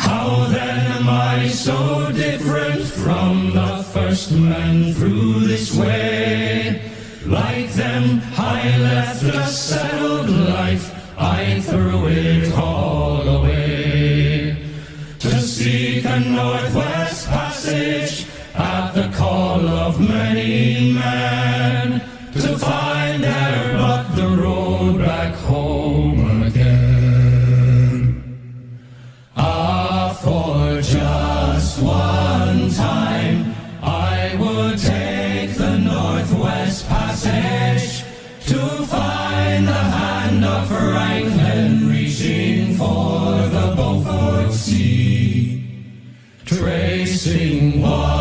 How then am I so different from the first men through this way? Like them, I left a settled life, I threw it all away, to seek a northwest passage at the call of many men, to find there but the road back home again. Ah, for just one time I would take the northwest passage, to find the hand of Franklin reaching for the Beaufort Sea, tracing what